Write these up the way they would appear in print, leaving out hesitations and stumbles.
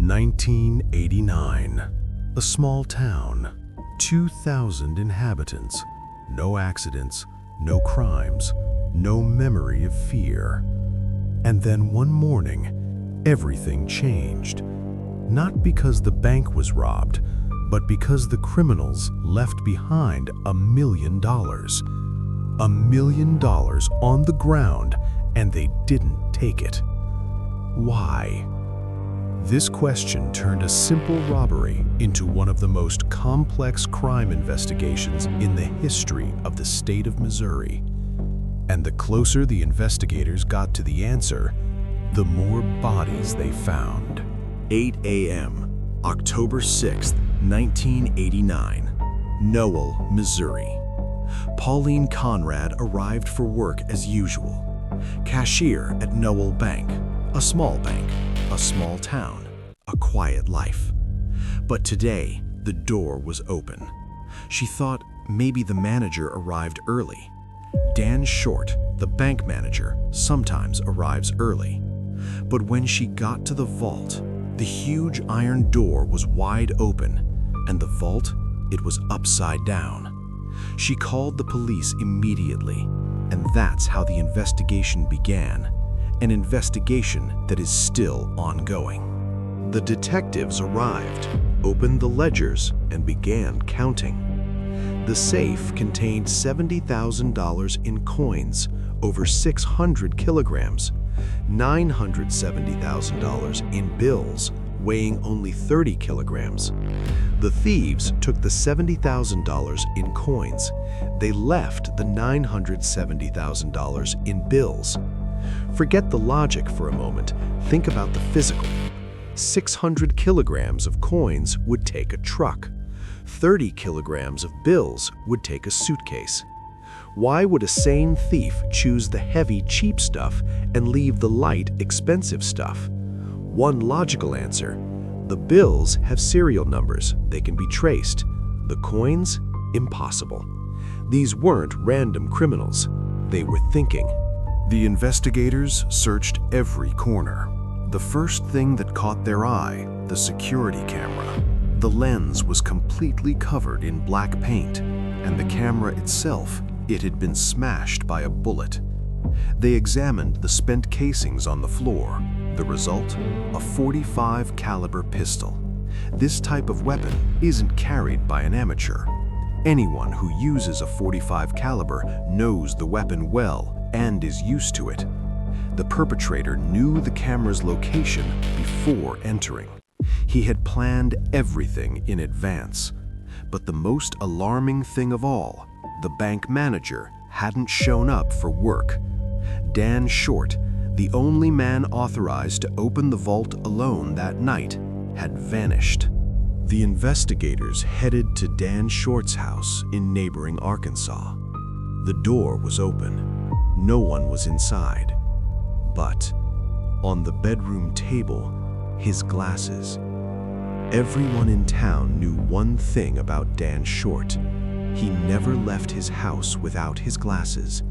1989. A small town, 2,000 inhabitants, no accidents, no crimes, no memory of fear. And then one morning, everything changed. Not because the bank was robbed, but because the criminals left behind $1 million. $1 million on the ground, and they didn't take it. Why? This question turned a simple robbery into one of the most complex crime investigations in the history of the state of Missouri. And the closer the investigators got to the answer, the more bodies they found. 8 a.m., October 6, 1989, Noel, Missouri. Pauline Conrad arrived for work as usual. Cashier at Noel Bank, a small town, a quiet life. But today, the door was open. She thought maybe the manager arrived early. Dan Short, the bank manager, sometimes arrives early. But when she got to the vault, the huge iron door was wide open, and the vault, it was upside down. She called the police immediately, and that's how the investigation began, an investigation that is still ongoing. The detectives arrived, opened the ledgers, and began counting. The safe contained $70,000 in coins, over 600 kilograms, $970,000 in bills, weighing only 30 kilograms. The thieves took the $70,000 in coins. They left the $970,000 in bills. Forget the logic for a moment. Think about the physical. 600 kilograms of coins would take a truck. 30 kilograms of bills would take a suitcase. Why would a sane thief choose the heavy, cheap stuff and leave the light, expensive stuff? One logical answer: the bills have serial numbers, they can be traced. The coins? Impossible. These weren't random criminals. They were thinking. The investigators searched every corner. The first thing that caught their eye, the security camera. The lens was completely covered in black paint, and the camera itself, it had been smashed by a bullet. They examined the spent casings on the floor. The result? A .45 caliber pistol. This type of weapon isn't carried by an amateur. Anyone who uses a .45 caliber knows the weapon well and is used to it. The perpetrator knew the camera's location before entering. He had planned everything in advance. But the most alarming thing of all, the bank manager hadn't shown up for work. Dan Short, the only man authorized to open the vault alone that night, had vanished. The investigators headed to Dan Short's house in neighboring Arkansas. The door was open. No one was inside. But on the bedroom table, his glasses. Everyone in town knew one thing about Dan Short. He never left his house without his glasses.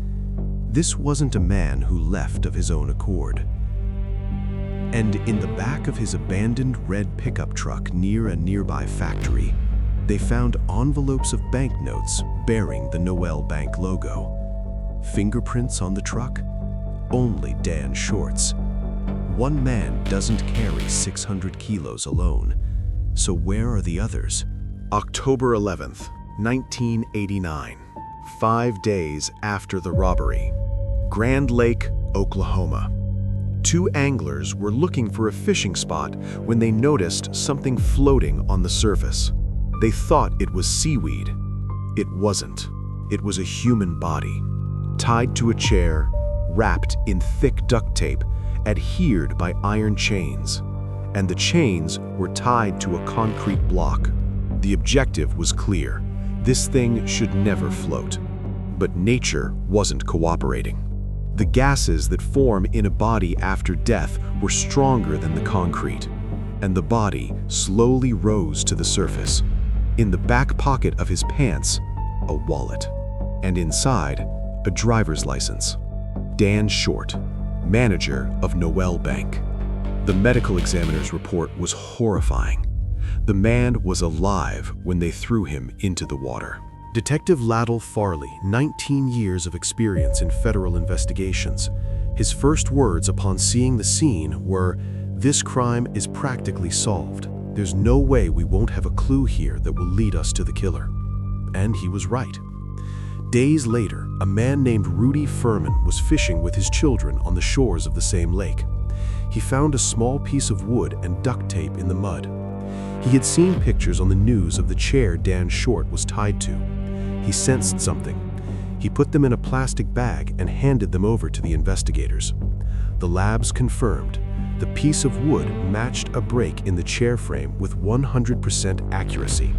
This wasn't a man who left of his own accord. And in the back of his abandoned red pickup truck near a nearby factory, they found envelopes of banknotes bearing the Noel Bank logo. Fingerprints on the truck? Only Dan Short's. One man doesn't carry 600 kilos alone. So where are the others? October 11th, 1989. 5 days after the robbery. Grand Lake, Oklahoma. Two anglers were looking for a fishing spot when they noticed something floating on the surface. They thought it was seaweed. It wasn't. It was a human body, tied to a chair, wrapped in thick duct tape, adhered by iron chains. And the chains were tied to a concrete block. The objective was clear. This thing should never float. But nature wasn't cooperating. The gases that form in a body after death were stronger than the concrete, and the body slowly rose to the surface. In the back pocket of his pants, a wallet, and inside, a driver's license. Dan Short, manager of Noel Bank. The medical examiner's report was horrifying. The man was alive when they threw him into the water. Detective Laddell Farley, 19 years of experience in federal investigations. His first words upon seeing the scene were, "This crime is practically solved. There's no way we won't have a clue here that will lead us to the killer." And he was right. Days later, a man named Rudy Furman was fishing with his children on the shores of the same lake. He found a small piece of wood and duct tape in the mud. He had seen pictures on the news of the chair Dan Short was tied to. He sensed something. He put them in a plastic bag and handed them over to the investigators. The labs confirmed the piece of wood matched a break in the chair frame with 100% accuracy.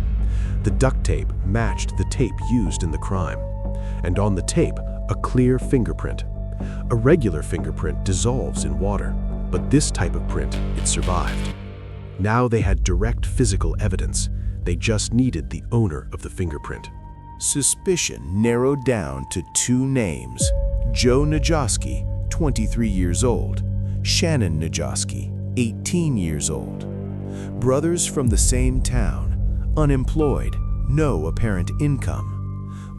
The duct tape matched the tape used in the crime. And on the tape, a clear fingerprint. A regular fingerprint dissolves in water, but this type of print, it survived. Now they had direct physical evidence. They just needed the owner of the fingerprint. Suspicion narrowed down to two names: Joe Najoski, 23 years old, Shannon Najoski, 18 years old. Brothers from the same town, unemployed, no apparent income.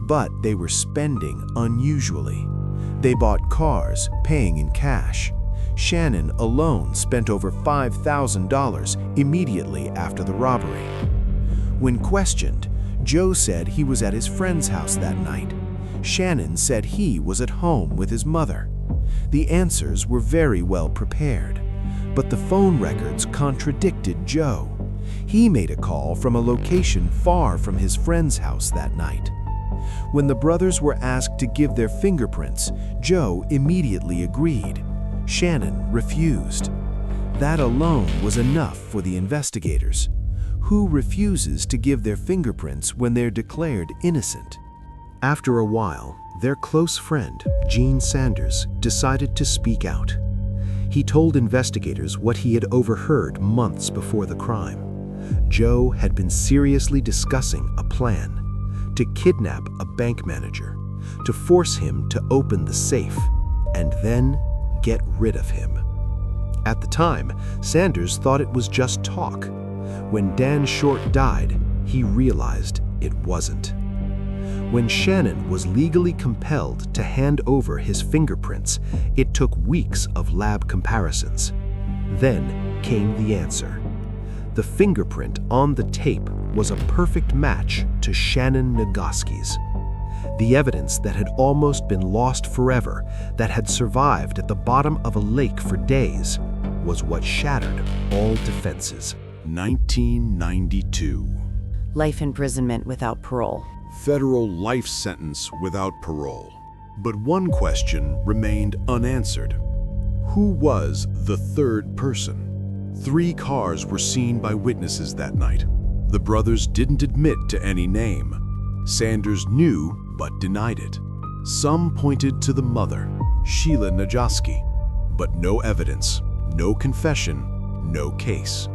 But they were spending unusually. They bought cars, paying in cash. Shannon alone spent over $5,000 immediately after the robbery. When questioned, Joe said he was at his friend's house that night. Shannon said he was at home with his mother. The answers were very well prepared, but the phone records contradicted Joe. He made a call from a location far from his friend's house that night. When the brothers were asked to give their fingerprints, Joe immediately agreed. Shannon refused. That alone was enough for the investigators. Who refuses to give their fingerprints when they're declared innocent? After a while, their close friend, Gene Sanders, decided to speak out. He told investigators what he had overheard months before the crime. Joe had been seriously discussing a plan to kidnap a bank manager, to force him to open the safe, and then get rid of him. At the time, Sanders thought it was just talk. When Dan Short died, he realized it wasn't. When Shannon was legally compelled to hand over his fingerprints, it took weeks of lab comparisons. Then came the answer. The fingerprint on the tape was a perfect match to Shannon Nagoski's. The evidence that had almost been lost forever, that had survived at the bottom of a lake for days, was what shattered all defenses. 1992. Life imprisonment without parole. Federal life sentence without parole. But one question remained unanswered. Who was the third person? 3 cars were seen by witnesses that night. The brothers didn't admit to any name. Sanders knew but denied it. Some pointed to the mother, Sheila Najoski, but no evidence, no confession, no case.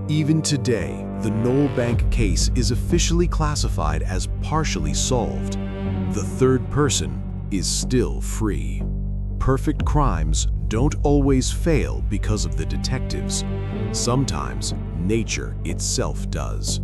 Even today, the Noel Bank case is officially classified as partially solved. The third person is still free. Perfect crimes don't always fail because of the detectives. Sometimes nature itself does.